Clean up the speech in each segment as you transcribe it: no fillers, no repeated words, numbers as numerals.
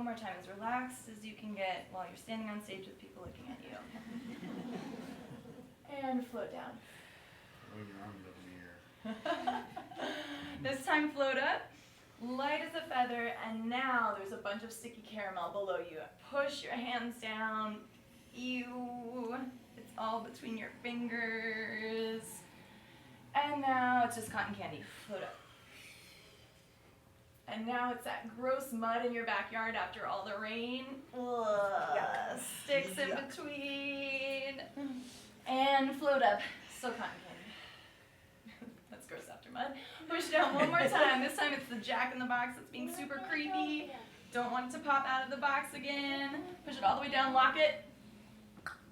one more time, as relaxed as you can get while you're standing on stage with people looking at you. And float down. Wave your arms up in the air. This time float up, light as a feather, and now there's a bunch of sticky caramel below you. Push your hands down. Ew. It's all between your fingers. And now it's just cotton candy. Float up. And now it's that gross mud in your backyard after all the rain. Ugh. Sticks in between. And float up. Still cotton candy. That's gross after mud. Push down one more time. This time it's the Jack in the Box that's being super creepy. Don't want it to pop out of the box again. Push it all the way down, lock it.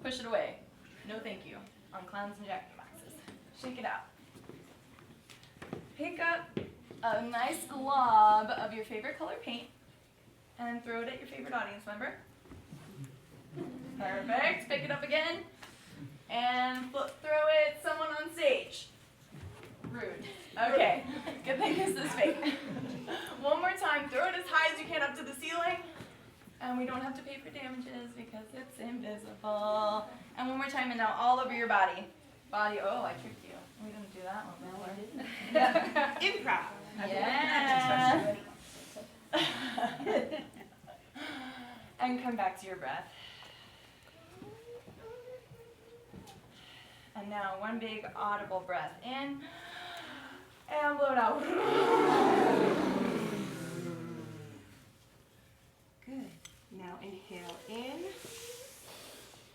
Push it away. No thank you. On clowns and Jack in the Boxes. Shake it out. Pick up a nice glob of your favorite color paint and throw it at your favorite audience member. Perfect. Pick it up again and throw it at someone on stage. Rude. Okay. Good thing this is fake. One more time. Throw it as high as you can up to the ceiling. And we don't have to pay for damages because it's invisible. And one more time, and now all over your body. Oh, I tricked you. We didn't do that one. No, I didn't. Improv. Yeah. And come back to your breath. And now one big audible breath in. And blow it out. Good. Now inhale in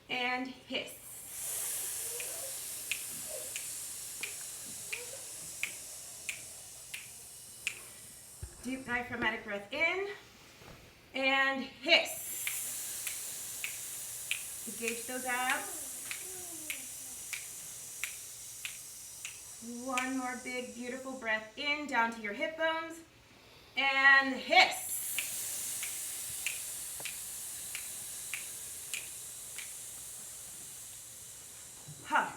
and hiss. Deep diaphragmatic breath in and hiss. Engage those abs. One more big, beautiful breath in, down to your hip bones, and hiss. Ha.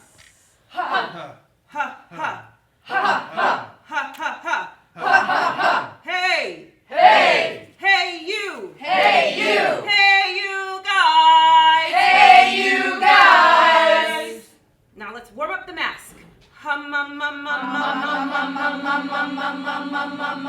Ha. Ha. Ha. Ha. Ha. Ha. Ha. Ha. Ha. Hey. Hey. Hey, you. Hey, you. Hey, you guys. Hey, you guys. Now let's warm up the mask. Hum, hum, hum, hum, hum, hum, hum, hum, hum, hum, hum,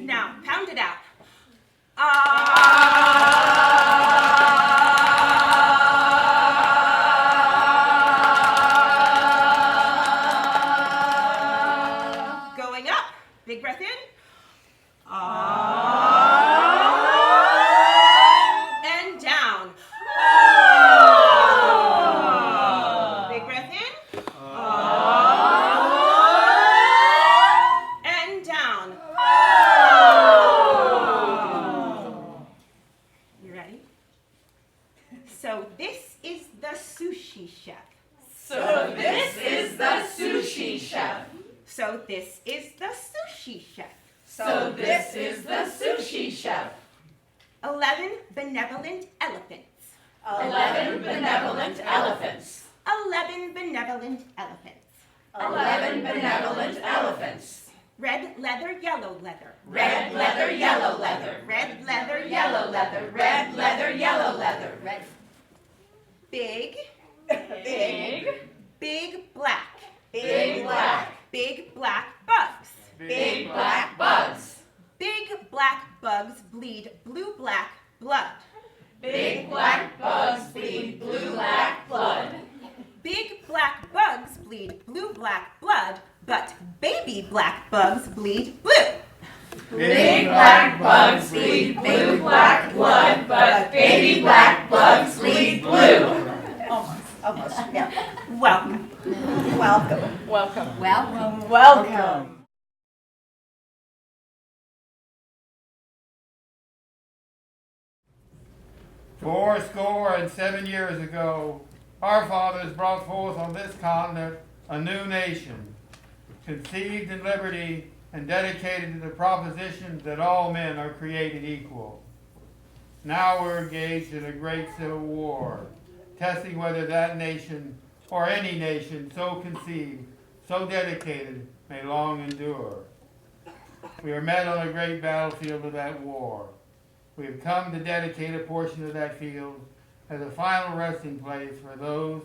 now pound it out. Going up. Big breath in. And down. Big breath in. And down. You ready? So this is the sushi chef. So this is the sushi chef. So this is the sushi chef. So this is the sushi chef. 11 benevolent elephants. 11 benevolent elephants. 11 benevolent elephants. 11 benevolent elephants. Red leather, yellow leather. Red leather, yellow leather. Red leather, Yellow leather, red leather, yellow leather. Red. Big, Big, big black. big black. Big black bugs. Big black bugs. Big black bugs bleed blue-black blood. Big black bugs bleed blue black blood. Big black bugs bleed blue-black blood, but baby black bugs bleed blue. Big black bugs bleed blue black blood, but baby black bugs bleed blue. Almost, yeah. Welcome. Welcome. Welcome. Welcome. Welcome. Fourscore and 7 years ago, our fathers brought forth on this continent a new nation, conceived in liberty and dedicated to the proposition that all men are created equal. Now we're engaged in a great civil war, testing whether that nation or any nation so conceived, so dedicated, may long endure. We are met on a great battlefield of that war. We have come to dedicate a portion of that field as a final resting place for those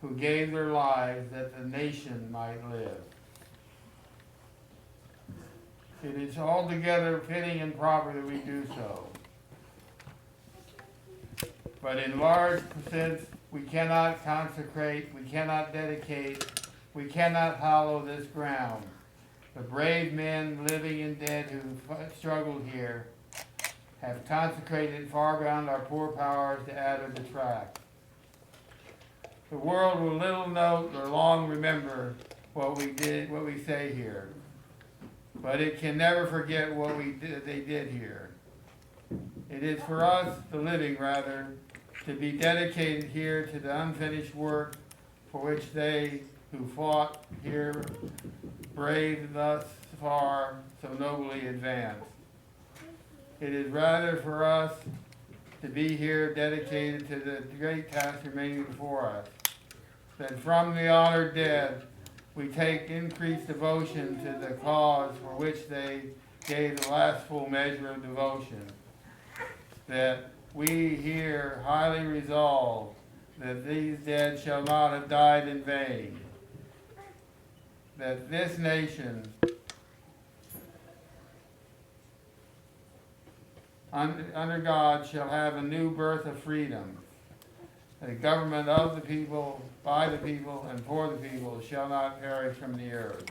who gave their lives that the nation might live. It is altogether fitting and proper that we do so. But in large sense, we cannot consecrate, we cannot dedicate, we cannot hallow this ground. The brave men, living and dead, who struggled here, have consecrated far beyond our poor powers to add or detract. The world will little note or long remember what we did, what we say here, but it can never forget what they did here. It is for us, the living rather, to be dedicated here to the unfinished work for which they who fought here brave thus far so nobly advanced. It is rather for us to be here dedicated to the great task remaining before us, that from the honored dead we take increased devotion to the cause for which they gave the last full measure of devotion, that we here highly resolve that these dead shall not have died in vain, that this nation under God shall have a new birth of freedom. The government of the people, by the people, and for the people shall not perish from the earth.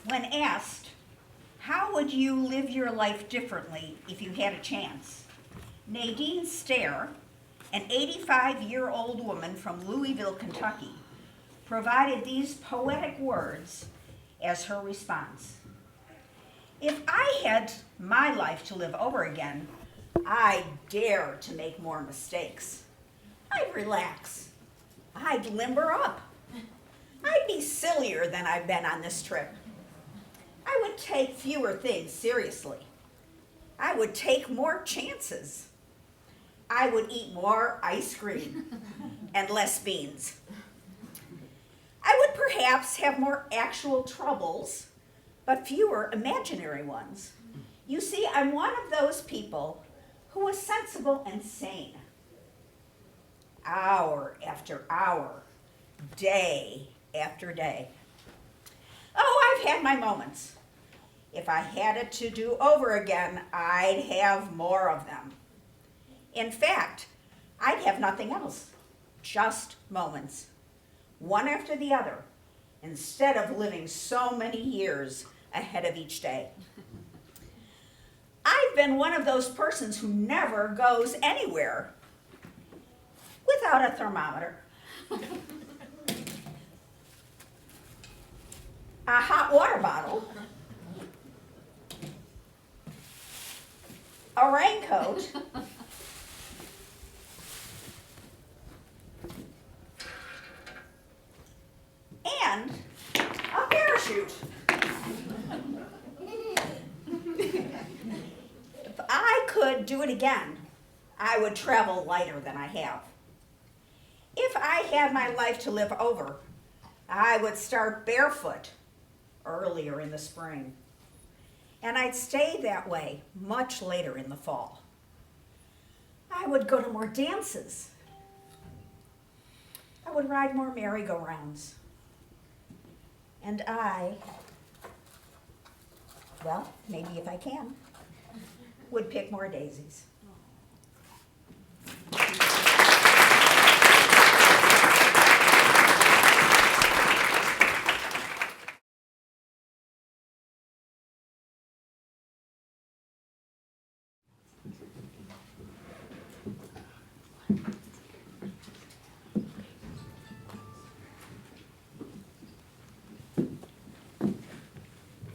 When asked, how would you live your life differently if you had a chance? Nadine Stair, an 85-year-old woman from Louisville, Kentucky, provided these poetic words as her response. If I had my life to live over again, I'd dare to make more mistakes. I'd relax. I'd limber up. I'd be sillier than I've been on this trip. I would take fewer things seriously. I would take more chances. I would eat more ice cream and less beans. I would perhaps have more actual troubles, but fewer imaginary ones. You see, I'm one of those people who is sensible and sane. Hour after hour, day after day. Oh, I've had my moments. If I had it to do over again, I'd have more of them. In fact, I'd have nothing else, just moments, one after the other, instead of living so many years ahead of each day. I've been one of those persons who never goes anywhere without a thermometer, a hot water bottle, a raincoat, and a parachute. If I could do it again, I would travel lighter than I have. If I had my life to live over, I would start barefoot earlier in the spring, and I'd stay that way much later in the fall. I would go to more dances. I would ride more merry-go-rounds. And well, maybe if I can, would pick more daisies.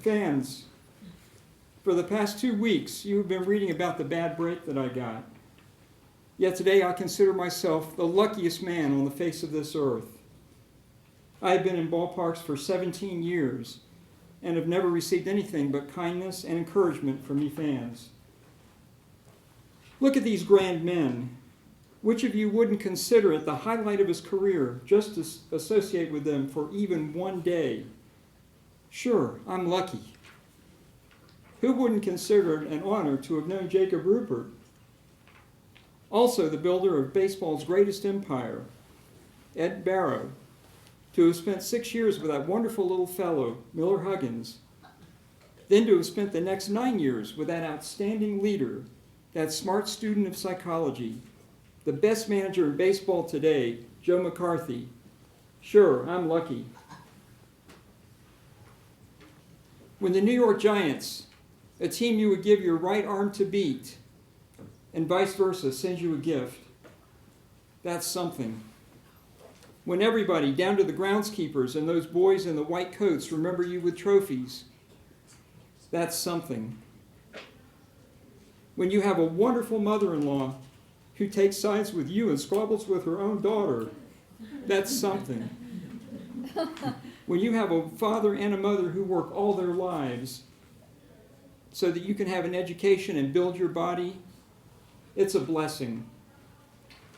fans, for the past 2 weeks, you have been reading about the bad break that I got. Yet today I consider myself the luckiest man on the face of this earth. I have been in ballparks for 17 years and have never received anything but kindness and encouragement from you fans. Look at these grand men. Which of you wouldn't consider it the highlight of his career just to associate with them for even one day? Sure, I'm lucky. Who wouldn't consider it an honor to have known Jacob Rupert? Also the builder of baseball's greatest empire, Ed Barrow, to have spent 6 years with that wonderful little fellow, Miller Huggins, then to have spent the next 9 years with that outstanding leader, that smart student of psychology, the best manager in baseball today, Joe McCarthy. Sure, I'm lucky. When the New York Giants, a team you would give your right arm to beat, and vice versa, sends you a gift, that's something. When everybody, down to the groundskeepers and those boys in the white coats, remember you with trophies, that's something. When you have a wonderful mother-in-law who takes sides with you and squabbles with her own daughter, that's something. When you have a father and a mother who work all their lives so that you can have an education and build your body, it's a blessing.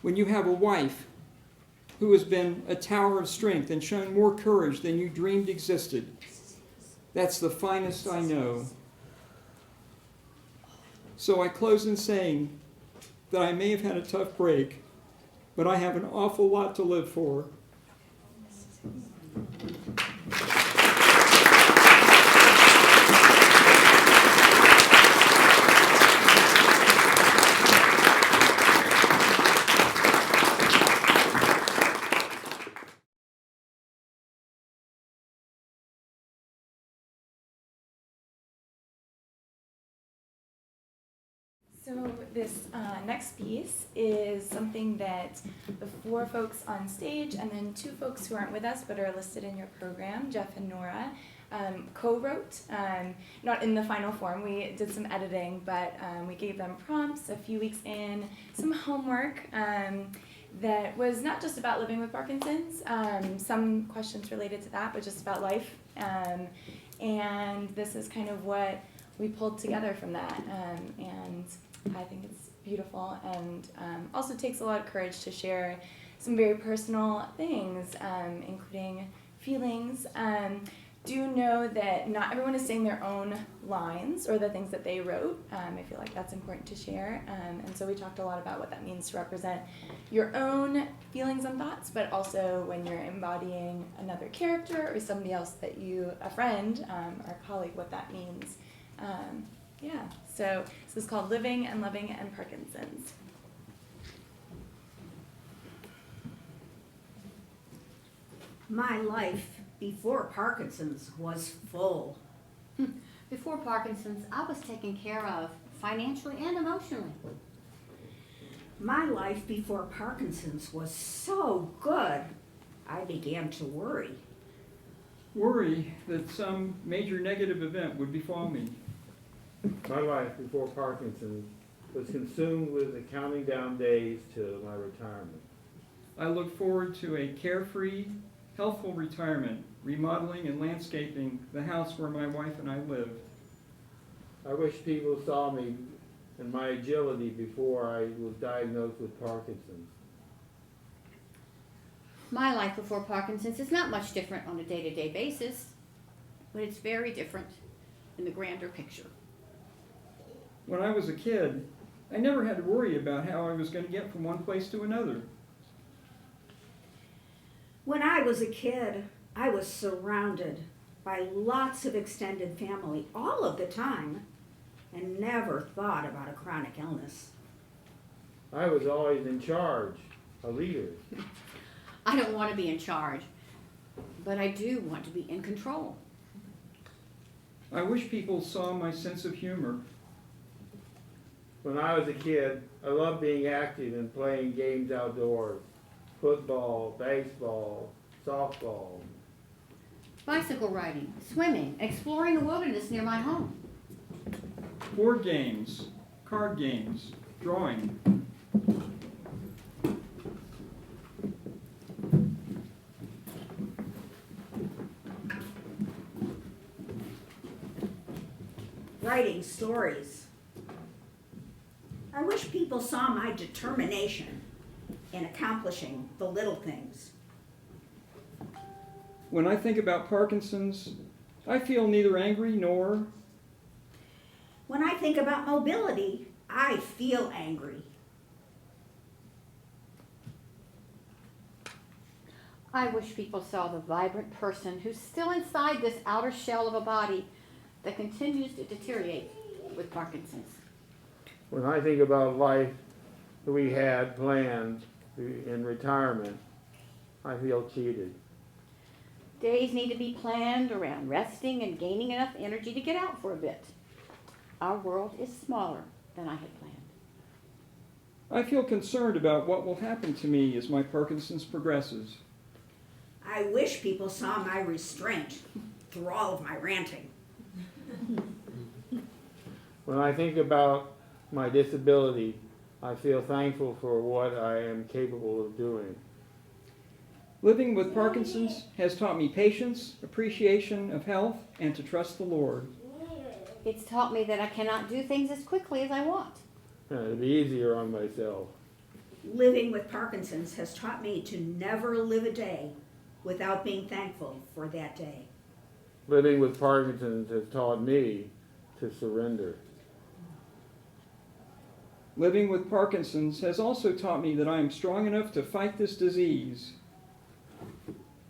When you have a wife who has been a tower of strength and shown more courage than you dreamed existed, that's the finest I know. So I close in saying that I may have had a tough break, but I have an awful lot to live for. So this next piece is something that the 4 folks on stage and then 2 folks who aren't with us but are listed in your program, Jeff and Nora, co-wrote. Not in the final form, we did some editing, but we gave them prompts a few weeks in, some homework that was not just about living with Parkinson's, some questions related to that, but just about life. And this is kind of what we pulled together from that. And I think it's beautiful and also takes a lot of courage to share some very personal things, including feelings. Do know that not everyone is saying their own lines or the things that they wrote. I feel like that's important to share. And so we talked a lot about what that means to represent your own feelings and thoughts, but also when you're embodying another character or somebody else that you, a friend or a colleague, what that means. Yeah, so this is called Living and Loving and Parkinson's. My life before Parkinson's was full. Before Parkinson's, I was taken care of financially and emotionally. My life before Parkinson's was so good, I began to worry. Worry that some major negative event would befall me. My life before Parkinson's was consumed with the counting down days to my retirement. I look forward to a carefree, healthful retirement, remodeling and landscaping the house where my wife and I live. I wish people saw me and my agility before I was diagnosed with Parkinson's. My life before Parkinson's is not much different on a day-to-day basis, but it's very different in the grander picture. When I was a kid, I never had to worry about how I was going to get from one place to another. When I was a kid, I was surrounded by lots of extended family all of the time and never thought about a chronic illness. I was always in charge, a leader. I don't want to be in charge, but I do want to be in control. I wish people saw my sense of humor. When I was a kid, I loved being active and playing games outdoors. Football, baseball, softball. bicycle riding, swimming, exploring the wilderness near my home. Board games, card games, drawing. Writing stories. I wish people saw my determination in accomplishing the little things. When I think about Parkinson's, I feel neither angry nor... When I think about mobility, I feel angry. I wish people saw the vibrant person who's still inside this outer shell of a body that continues to deteriorate with Parkinson's. When I think about life that we had planned in retirement, I feel cheated. Days need to be planned around resting and gaining enough energy to get out for a bit. Our world is smaller than I had planned. I feel concerned about what will happen to me as my Parkinson's progresses. I wish people saw my restraint through all of my ranting. When I think about my disability, I feel thankful for what I am capable of doing. Living with Parkinson's has taught me patience, appreciation of health, and to trust the Lord. It's taught me that I cannot do things as quickly as I want. To be easier on myself. Living with Parkinson's has taught me to never live a day without being thankful for that day. Living with Parkinson's has taught me to surrender. Living with Parkinson's has also taught me that I am strong enough to fight this disease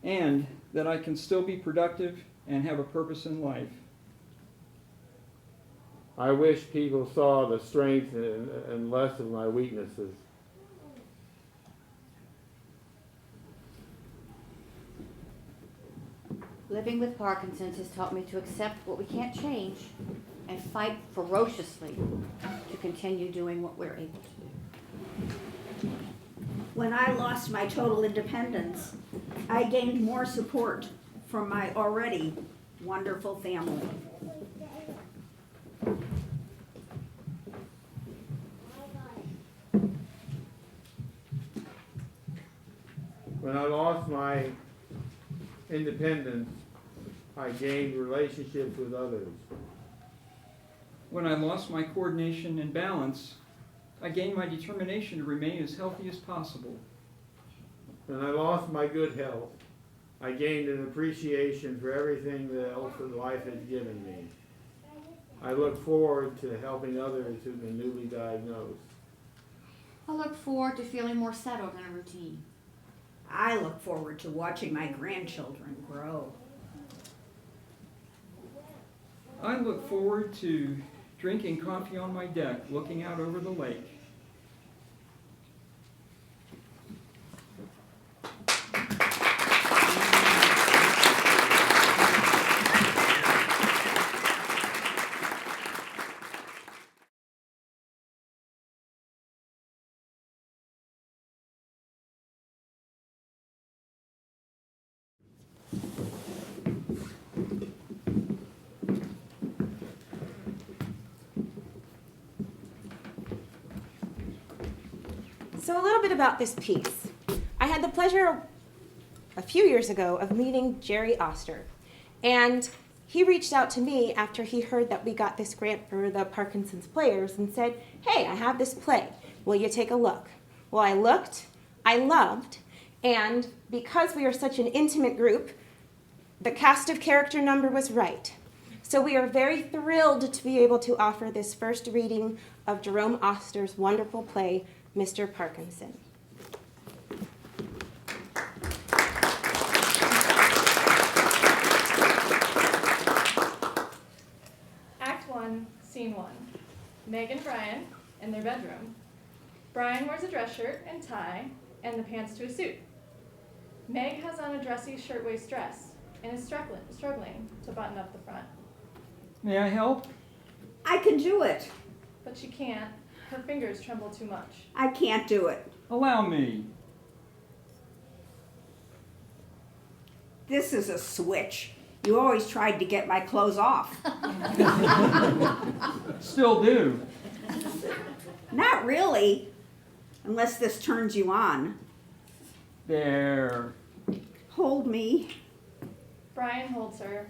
and that I can still be productive and have a purpose in life. I wish people saw the strength and less of my weaknesses. Living with Parkinson's has taught me to accept what we can't change and fight ferociously to continue doing what we're able to do. When I lost my total independence, I gained more support from my already wonderful family. When I lost my independence, I gained relationships with others. When I lost my coordination and balance, I gained my determination to remain as healthy as possible. When I lost my good health, I gained an appreciation for everything else that life has given me. I look forward to helping others who've been newly diagnosed. I look forward to feeling more settled in a routine. I look forward to watching my grandchildren grow. I look forward to drinking coffee on my deck, looking out over the lake. So a little bit about this piece. I had the pleasure a few years ago of meeting Jerry Oster, and he reached out to me after he heard that we got this grant for the Parkinson's players and said, hey, I have this play. Will you take a look? Well, I looked, I loved, and because we are such an intimate group, the cast of character number was right. So we are very thrilled to be able to offer this first reading of Jerome Oster's wonderful play, Mr. Parkinson. Act 1, Scene 1. Meg and Brian in their bedroom. Brian wears a dress shirt and tie and the pants to a suit. Meg has on a dressy shirtwaist dress and is struggling to button up the front. May I help? I can do it. But she can't. Her fingers tremble too much. I can't do it. Allow me. This is a switch. You always tried to get my clothes off. Still do. Not really, unless this turns you on. There. Hold me. Brian holds her.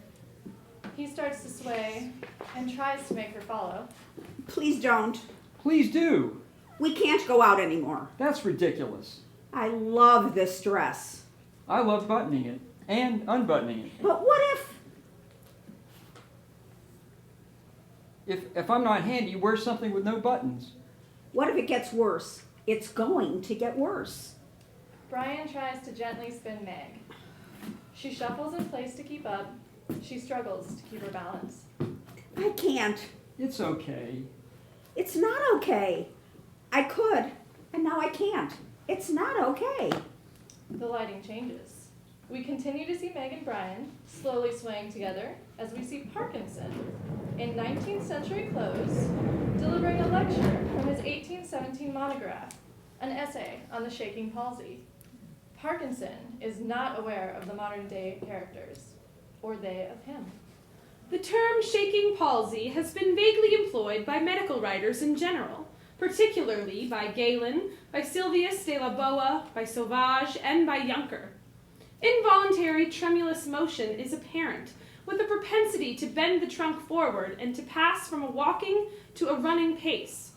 He starts to sway and tries to make her follow. Please don't. Please do. We can't go out anymore. That's ridiculous. I love this dress. I love buttoning it and unbuttoning it. But what If I'm not handy, wear something with no buttons. if it gets worse? It's going to get worse. Brian tries to gently spin Meg. She shuffles in place to keep up. She struggles to keep her balance. I can't. It's okay. It's not okay. I could, and now I can't. It's not okay. The lighting changes. We continue to see Meg and Brian slowly swaying together as we see Parkinson, in 19th century clothes, delivering a lecture from his 1817 monograph, an essay on the shaking palsy. Parkinson is not aware of the modern day characters, or they of him. The term shaking palsy has been vaguely employed by medical writers in general, particularly by Galen, by Sylvius de la Boa, by Sauvage, and by Juncker. Involuntary tremulous motion is apparent, with a propensity to bend the trunk forward and to pass from a walking to a running pace.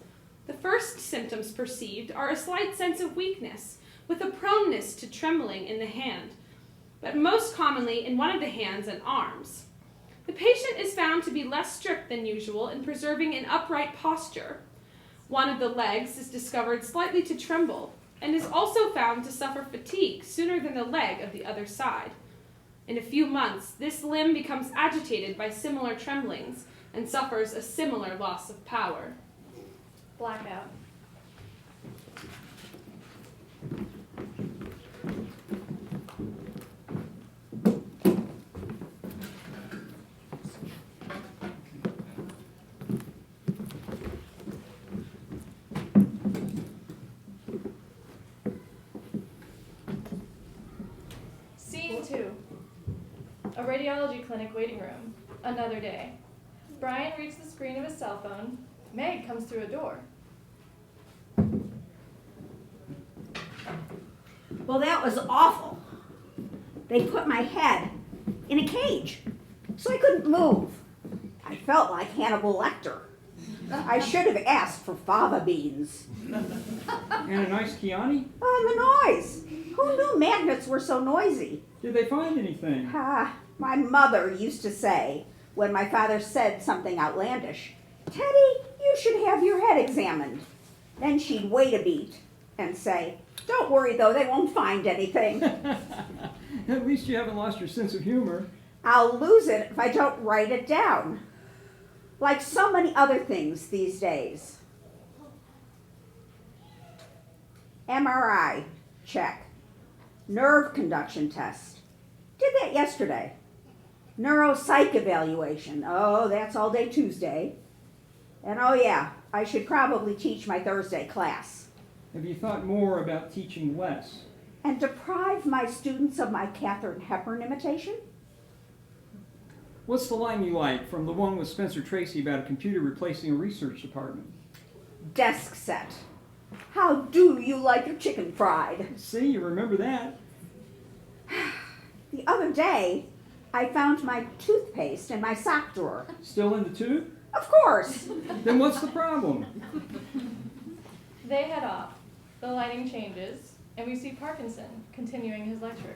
The first symptoms perceived are a slight sense of weakness, with a proneness to trembling in the hand, but most commonly in one of the hands and arms. The patient is found to be less strict than usual in preserving an upright posture. One of the legs is discovered slightly to tremble, and is also found to suffer fatigue sooner than the leg of the other side. In a few months, this limb becomes agitated by similar tremblings and suffers a similar loss of power. Blackout. Scene 2. A radiology clinic waiting room. Another day. Brian reads the screen of his cell phone. Meg comes through a door. Well, that was awful. They put my head in a cage, so I couldn't move. I felt like Hannibal Lecter. I should have asked for fava beans. And a nice Chianti? Oh, and the noise. Who knew magnets were so noisy? Did they find anything? My mother used to say, when my father said something outlandish, "Teddy, you should have your head examined." Then she'd wait a beat and say, "Don't worry though, they won't find anything." At least you haven't lost your sense of humor. I'll lose it if I don't write it down. Like so many other things these days. MRI, check. Nerve conduction test. Did that yesterday. Neuropsych evaluation. Oh, that's all day Tuesday. And oh yeah, I should probably teach my Thursday class. Have you thought more about teaching less? And deprive my students of my Katharine Hepburn imitation? What's the line you like from the one with Spencer Tracy about a computer replacing a research department? Desk set. How do you like your chicken fried? See, you remember that. The other day, I found my toothpaste in my sock drawer. Still in the tube? Of course. Then what's the problem? They head off. The lighting changes, and we see Parkinson continuing his lecture.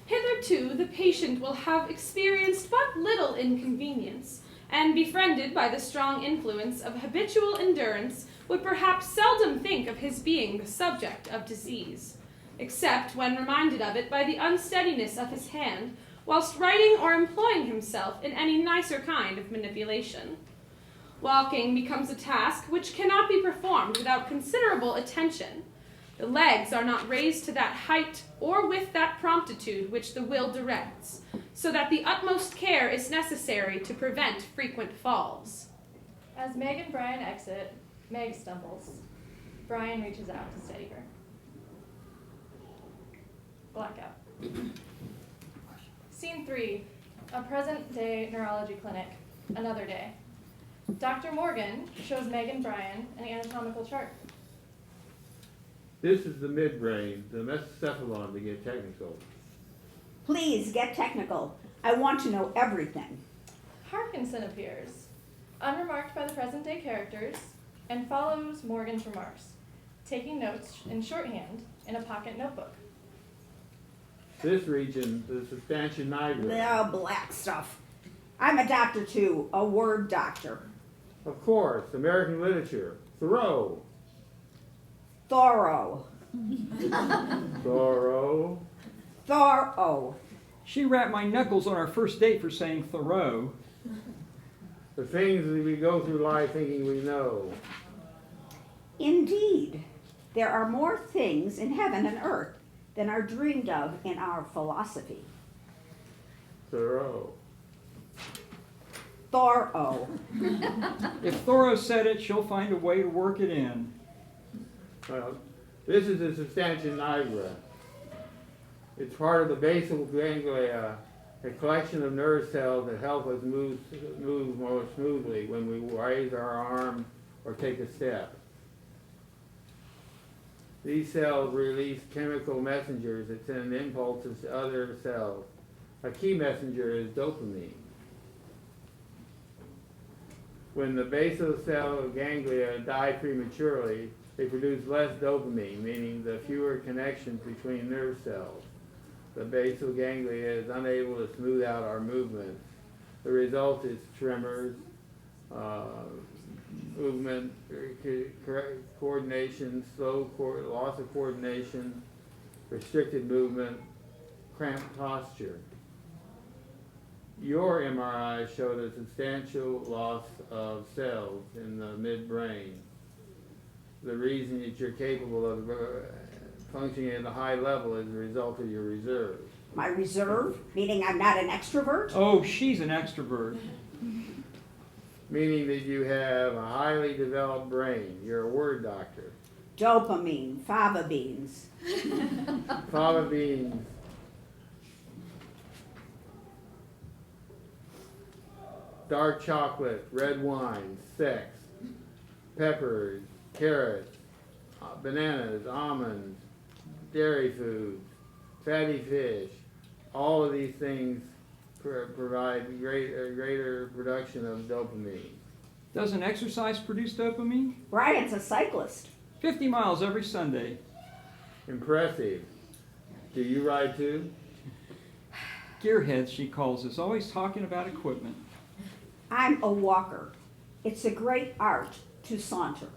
Hitherto, the patient will have experienced but little inconvenience, and befriended by the strong influence of habitual endurance, would perhaps seldom think of his being the subject of disease, except when reminded of it by the unsteadiness of his hand, whilst writing or employing himself in any nicer kind of manipulation. Walking becomes a task which cannot be performed without considerable attention. The legs are not raised to that height or with that promptitude which the will directs, so that the utmost care is necessary to prevent frequent falls. As Meg and Brian exit, Meg stumbles. Brian reaches out to steady her. Blackout. Scene 3. a present-day neurology clinic, another day. Dr. Morgan shows Meg and Brian an anatomical chart. This is the midbrain, the mesencephalon to get technical. Please get technical. I want to know everything. Parkinson appears, unremarked by the present-day characters, and follows Morgan's remarks, taking notes in shorthand in a pocket notebook. This region, the substantia nigra. Oh, black stuff. I'm a doctor too, a word doctor. Of course, American literature. Thoreau. Thorough. Thoreau. Thorough. She rapped my knuckles on our first date for saying Thoreau. The things that we go through life thinking we know. Indeed, there are more things in heaven and earth than are dreamed of in our philosophy. Thoreau. Thorough. If Thoreau said it, she'll find a way to work it in. Well, this is the substantia nigra. It's part of the basal ganglia, a collection of nerve cells that help us move more smoothly when we raise our arm or take a step. These cells release chemical messengers that send impulses to other cells. A key messenger is dopamine. When the basal cell ganglia die prematurely, they produce less dopamine, meaning the fewer connections between nerve cells. The basal ganglia is unable to smooth out our movements. The result is tremors, movement, coordination, loss of coordination, restricted movement, cramped posture. Your MRI showed a substantial loss of cells in the midbrain. The reason that you're capable of functioning at a high level is a result of your reserve. My reserve? Meaning I'm not an extrovert? Oh, she's an extrovert. Meaning that you have a highly developed brain. You're a word doctor. Dopamine, fava beans. Fava beans. Dark chocolate, red wine, sex, peppers, carrots, bananas, almonds, dairy foods, fatty fish. All of these things provide greater production of dopamine. Doesn't exercise produce dopamine? Brian's a cyclist. 50 miles every Sunday. Impressive. Do you ride too? Gearheads, she calls us, always talking about equipment. I'm a walker. It's a great art to saunter.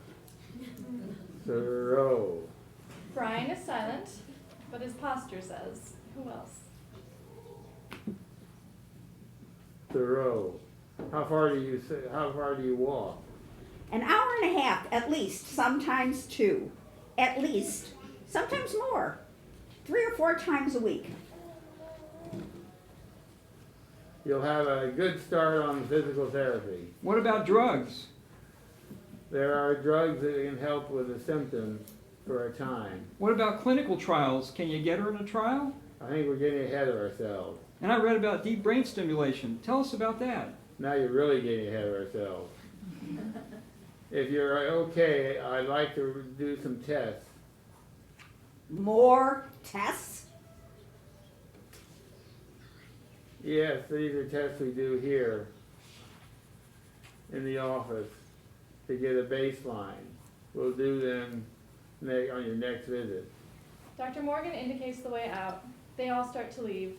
Thoreau. Brian is silent, but his posture says, who else? Thoreau. How far do you walk? An hour and a half at least, sometimes 2. At least, sometimes more. 3 or 4 times a week. You'll have a good start on physical therapy. What about drugs? There are drugs that can help with the symptoms for a time. What about clinical trials? Can you get her in a trial? I think we're getting ahead of ourselves. And I read about deep brain stimulation. Tell us about that. Now you're really getting ahead of ourselves. If you're okay, I'd like to do some tests. More tests? Yes, these are tests we do here in the office to get a baseline. We'll do them on your next visit. Dr. Morgan indicates the way out. They all start to leave.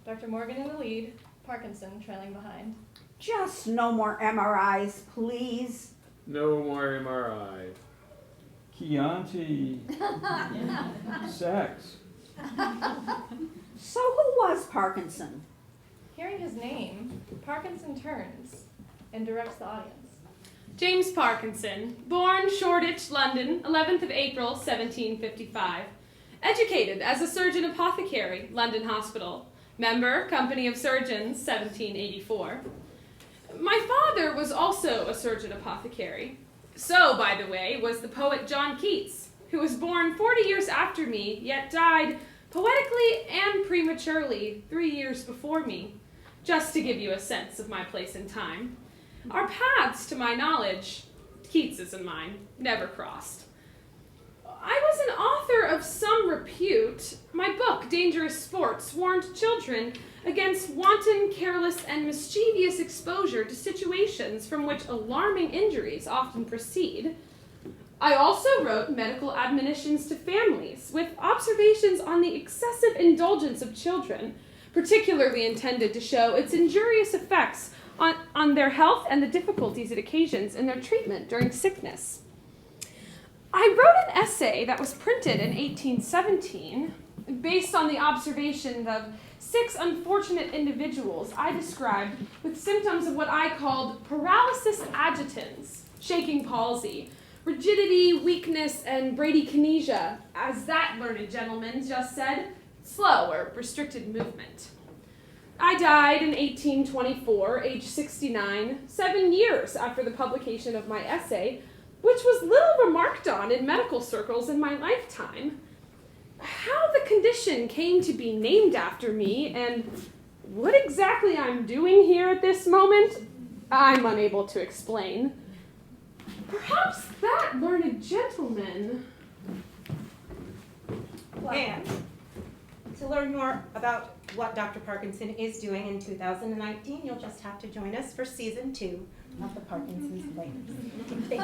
Dr. Morgan in the lead, Parkinson trailing behind. Just no more MRIs, please. No more MRIs. Chianti. Sex. So who was Parkinson? Hearing his name, Parkinson turns and directs the audience. James Parkinson, born Shoreditch, London, 11th of April, 1755. Educated as a surgeon apothecary, London Hospital. Member, Company of Surgeons, 1784. My father was also a surgeon apothecary. So, by the way, was the poet John Keats, who was born 40 years after me, yet died poetically and prematurely 3 years before me. just to give you a sense of my place in time. Our paths, to my knowledge, Keats's and mine, never crossed. I was an author of some repute. My book, Dangerous Sports, warned children against wanton, careless, and mischievous exposure to situations from which alarming injuries often proceed. I also wrote medical admonitions to families with observations on the excessive indulgence of children, particularly intended to show its injurious effects on their health and the difficulties it occasions in their treatment during sickness. I wrote an essay that was printed in 1817 based on the observation of 6 unfortunate individuals I described with symptoms of what I called paralysis agitans, shaking palsy, rigidity, weakness, and bradykinesia, as that learned gentleman just said, slow or restricted movement. I died in 1824, age 69, 7 years after the publication of my essay, which was little remarked on in medical circles in my lifetime. How the condition came to be named after me and what exactly I'm doing here at this moment, I'm unable to explain. Perhaps that learned gentleman... And to learn more about what Dr. Parkinson is doing in 2019, you'll just have to join us for season 2 of the Parkinson's Players. Thank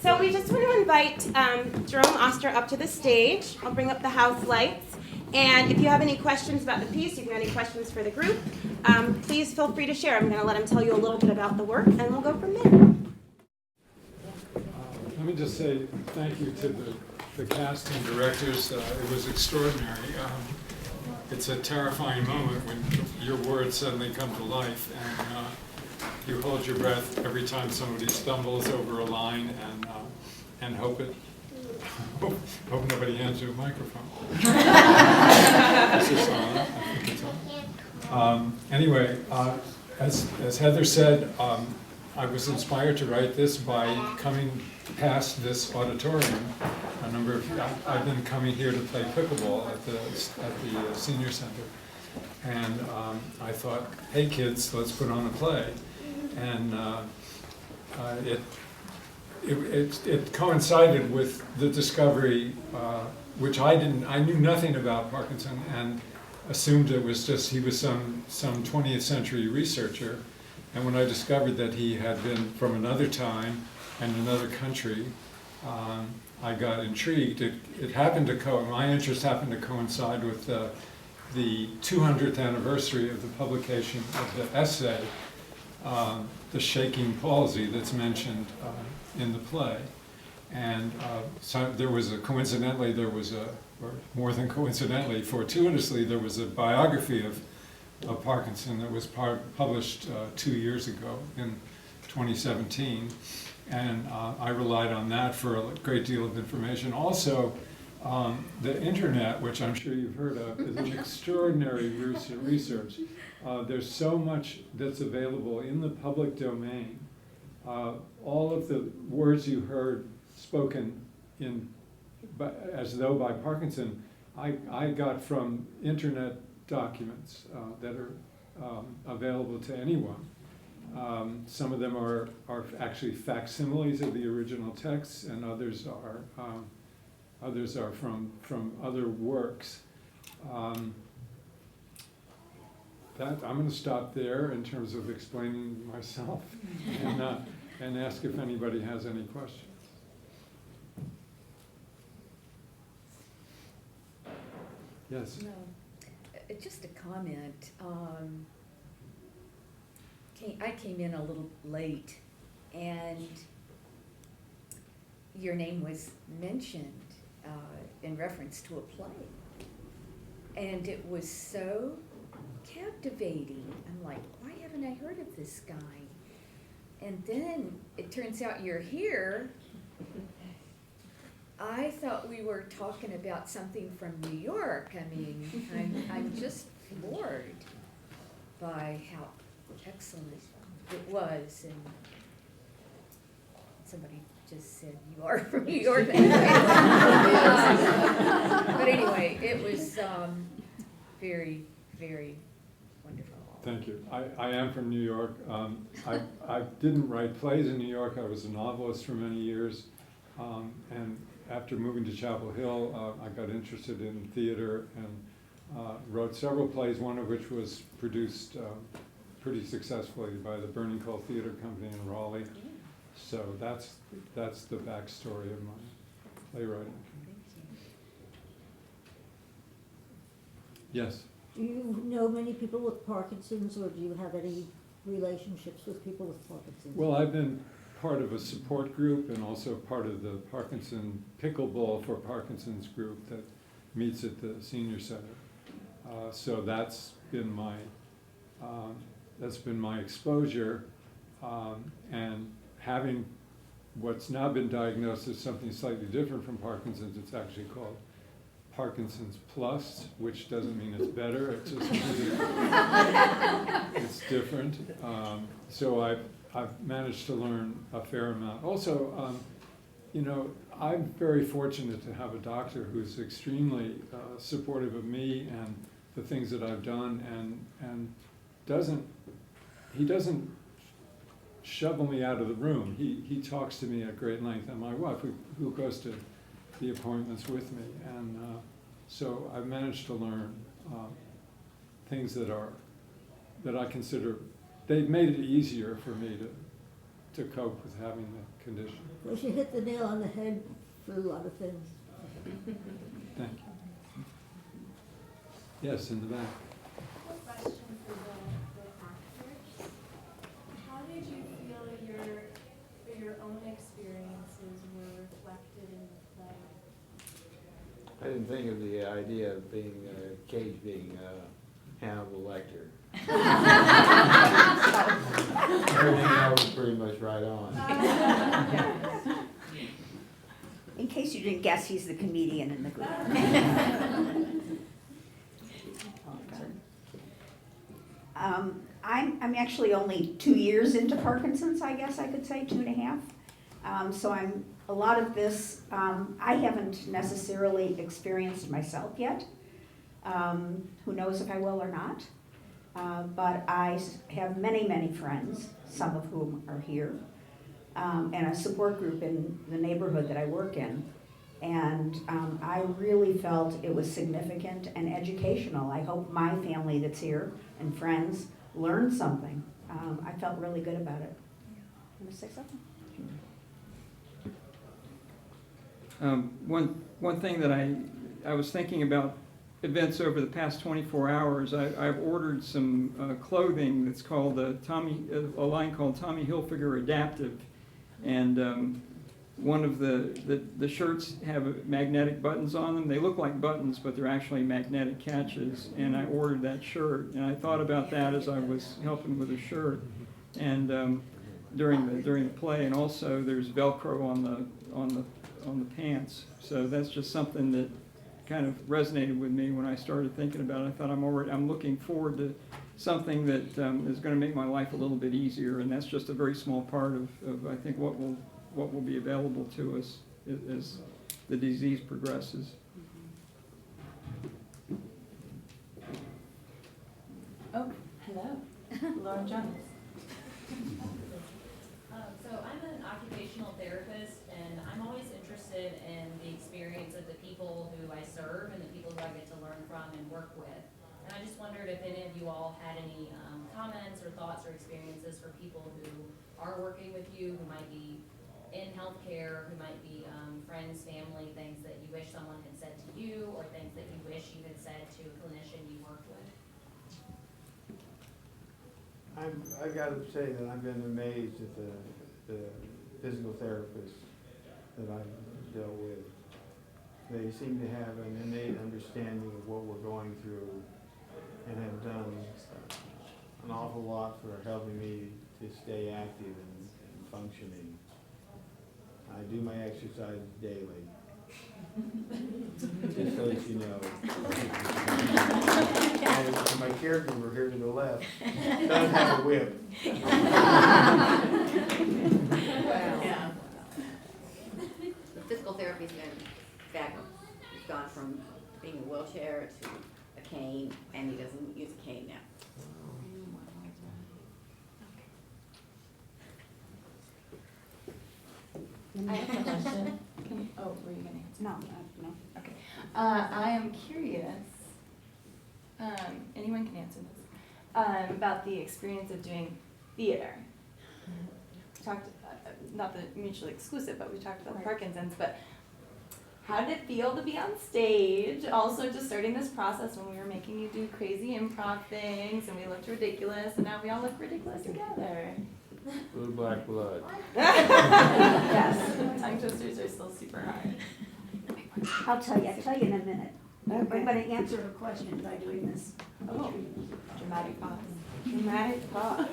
So we just want to invite Jerome Oster up to the stage. I'll bring up the house lights. And if you have any questions about the piece, if you have any questions for the group, please feel free to share. I'm going to let him tell you a little bit about the work, and we'll go from there. Let me just say thank you to the cast and directors. It was extraordinary. It's a terrifying moment when your words suddenly come to life, and you hold your breath every time somebody stumbles over a line, and hope nobody hands you a microphone. Is this on? I think it's on. Anyway, as Heather said, I was inspired to write this by coming past this auditorium. I've been coming here to play pickleball at the senior center, and I thought, hey kids, let's put on a play, and it coincided with the discovery, which I knew nothing about Parkinson, and assumed it was just he was some 20th century researcher. And when I discovered that he had been from another time and another country, I got intrigued. It happened to my interest happened to coincide with the 200th anniversary of the publication of the essay, The Shaking Palsy, that's mentioned in the play. And so there was or more than coincidentally, fortuitously, there was a biography of Parkinson that was published 2 years ago in 2017, and I relied on that for a great deal of information. Also, the internet, which I'm sure you've heard of, is an extraordinary research. There's so much that's available in the public domain. All of the words you heard spoken as though by Parkinson, I got from internet documents that are available to anyone. Some of them are actually facsimiles of the original texts, and others are from other works. I'm going to stop there in terms of explaining myself, and ask if anybody has any questions. Yes. No, just a comment. I came in a little late, and your name was mentioned in reference to a play, and it was so captivating. I'm like, why haven't I heard of this guy? And then it turns out you're here. I thought we were talking about something from New York. I mean, I'm just floored by how excellent it was. And somebody just said, you are from New York. But anyway, it was very, very wonderful. Thank you. I am from New York. I didn't write plays in New York. I was a novelist for many years. And after moving to Chapel Hill, I got interested in theater and wrote several plays, one of which was produced pretty successfully by the Burning Coal Theater Company in Raleigh. So that's the backstory of my playwriting. Yes? Do you know many people with Parkinson's, or do you have any relationships with people with Parkinson's? Well, I've been part of a support group and also part of the Parkinson Pickleball for Parkinson's group that meets at the senior center. So that's been my exposure, and having what's now been diagnosed as something slightly different from Parkinson's. It's actually called Parkinson's Plus, which doesn't mean it's better. It's just it's different. So I've managed to learn a fair amount. Also, you know, I'm very fortunate to have a doctor who's extremely supportive of me and the things that I've done, and he doesn't shovel me out of the room. He talks to me at great length, and my wife, who goes to the appointments with me, and so I've managed to learn things that I consider, they've made it easier for me to cope with having the condition. Well, she hit the nail on the head for a lot of things. Thank you. Yes, in the back. A question for the actors. How did you feel your own experiences were reflected in the play? I didn't think of the idea of being Cage being Hannibal Lecter. Everything else is pretty much right on. In case you didn't guess, he's the comedian in the group. I'm actually only 2 years into Parkinson's, I guess I could say, 2.5. So a lot of this, I haven't necessarily experienced myself yet. Who knows if I will or not. But I have many, many friends, some of whom are here, and a support group in the neighborhood that I work in. And I really felt it was significant and educational. I hope my family that's here and friends learned something. I felt really good about it. You want to say something? One thing that I was thinking about events over the past 24 hours. I've ordered some clothing that's called a line called Tommy Hilfiger Adaptive, and one of the shirts have magnetic buttons on them. They look like buttons, but they're actually magnetic catches. And I ordered that shirt, and I thought about that as I was helping with the shirt, and during the play. And also, there's Velcro on the pants. So that's just something that kind of resonated with me when I started thinking about it. I thought I'm looking forward to something that is going to make my life a little bit easier, and that's just a very small part of I think what will be available to us as the disease progresses. Oh, hello. Lauren Jones. So I'm an occupational therapist, and I'm always interested in the experience of the people who I serve and the people who I get to learn from and work with. And I just wondered if any of you all had any comments or thoughts or experiences for people who are working with you, who might be in healthcare, who might be friends, family, things that you wish someone had said to you, or things that you wish you had said to a clinician you worked with. I got to say that I've been amazed at the physical therapists that I've dealt with. They seem to have an innate understanding of what we're going through and have done an awful lot for helping me to stay active and functioning. I do my exercise daily. Just so that you know. And my caregiver here to the left does have a whip. Yeah. Physical therapy's been fabulous. He's gone from being in a wheelchair to a cane, and he doesn't use a cane now. I have a question. Oh, were you gonna answer? No, no. Okay. I am curious, anyone can answer this, about the experience of doing theater. We talked, not the mutually exclusive, but we talked about Parkinson's, but how did it feel to be on stage? Also just starting this process when we were making you do crazy improv things and we looked ridiculous and now we all look ridiculous together. Blue black blood. Yes, tongue twisters are still super hard. I'll tell you in a minute. I'm going to answer a question by doing this. Oh, dramatic pause. Dramatic pause.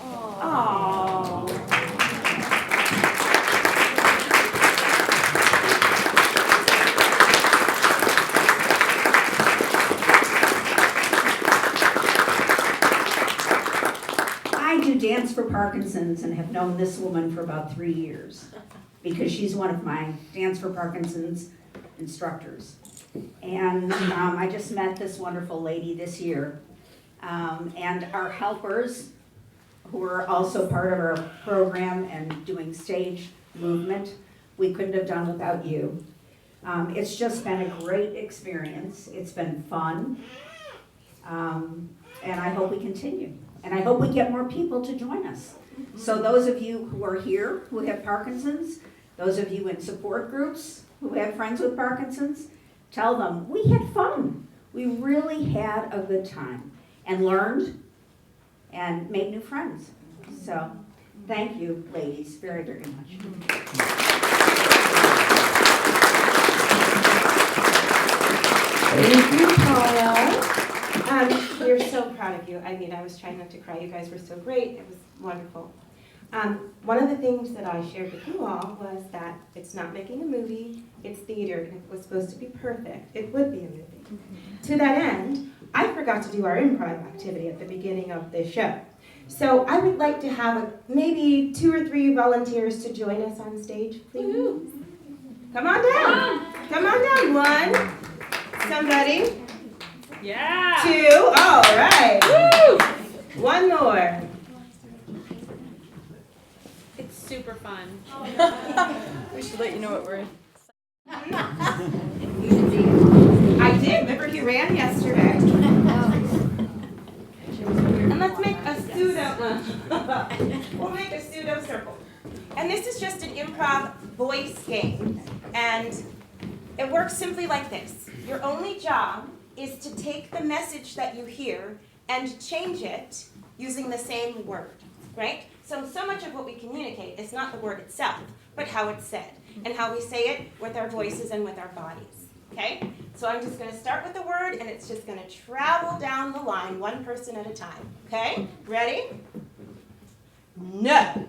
Oh. I do dance for Parkinson's and have known this woman for about 3 years because she's one of my Dance for Parkinson's instructors. And I just met this wonderful lady this year. And our helpers, who are also part of our program and doing stage movement, we couldn't have done without you. It's just been a great experience. It's been fun. And I hope we continue. And I hope we get more people to join us. So those of you who are here who have Parkinson's, those of you in support groups who have friends with Parkinson's, tell them, we had fun. We really had a good time and learned and made new friends. So thank you, ladies, very, very much. Thank you, Paula. We're so proud of you. I mean, I was trying not to cry. You guys were so great. It was wonderful. One of the things that I shared with you all was that it's not making a movie, it's theater, and if it was supposed to be perfect, it would be a movie. To that end, I forgot to do our improv activity at the beginning of this show. So I would like to have maybe 2 or 3 volunteers to join us on stage, please. Come on down. Come on down. 1, somebody. Yeah. 2, all right. Woo! 1 more. It's super fun. We should let you know what we're. I did. Remember he ran yesterday. And let's make a pseudo. We'll make a pseudo circle. And this is just an improv voice game. And it works simply like this. Your only job is to take the message that you hear and change it using the same word, right? So much of what we communicate is not the word itself, but how it's said, and how we say it with our voices and with our bodies, okay? So I'm just gonna start with the word, and it's just gonna travel down the line, 1 person at a time, okay? Ready? No.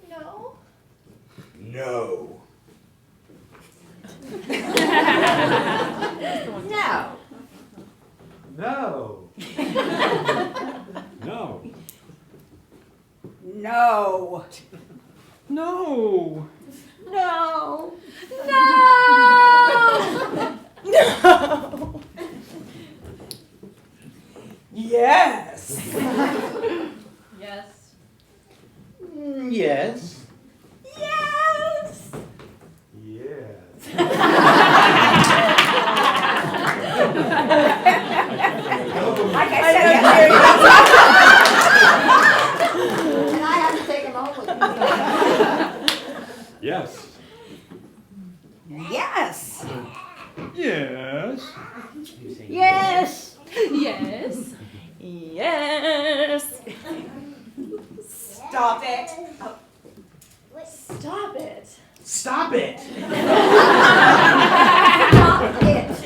No. No. No. No. No. No. No. No. No. Yes. Yes. Yes. Yes. Yes. Like I said, And I have to take him home with me. Yes. yes. Yes. Yes. Yes. Yes. Stop it. Stop it. Stop it. Stop it.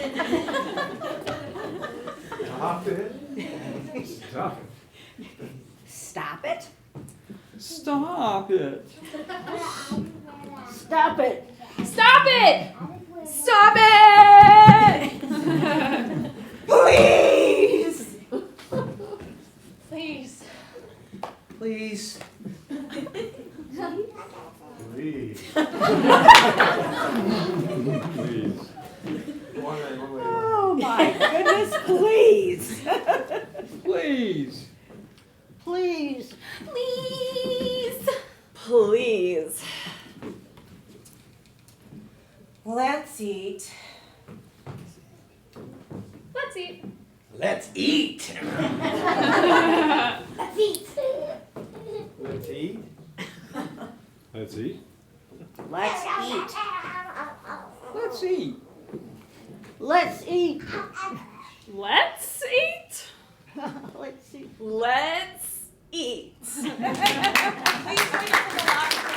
Stop it. Stop it! Stop it! Please! Please. Please. Please. Please. Oh my goodness, please. Please. Please. Please. Please. Let's eat. Let's eat. Let's eat. Let's eat. Let's eat. Let's eat. Let's eat. Let's eat. Let's eat. Let's eat. Let's eat. Let's eat. Please wait for the lobster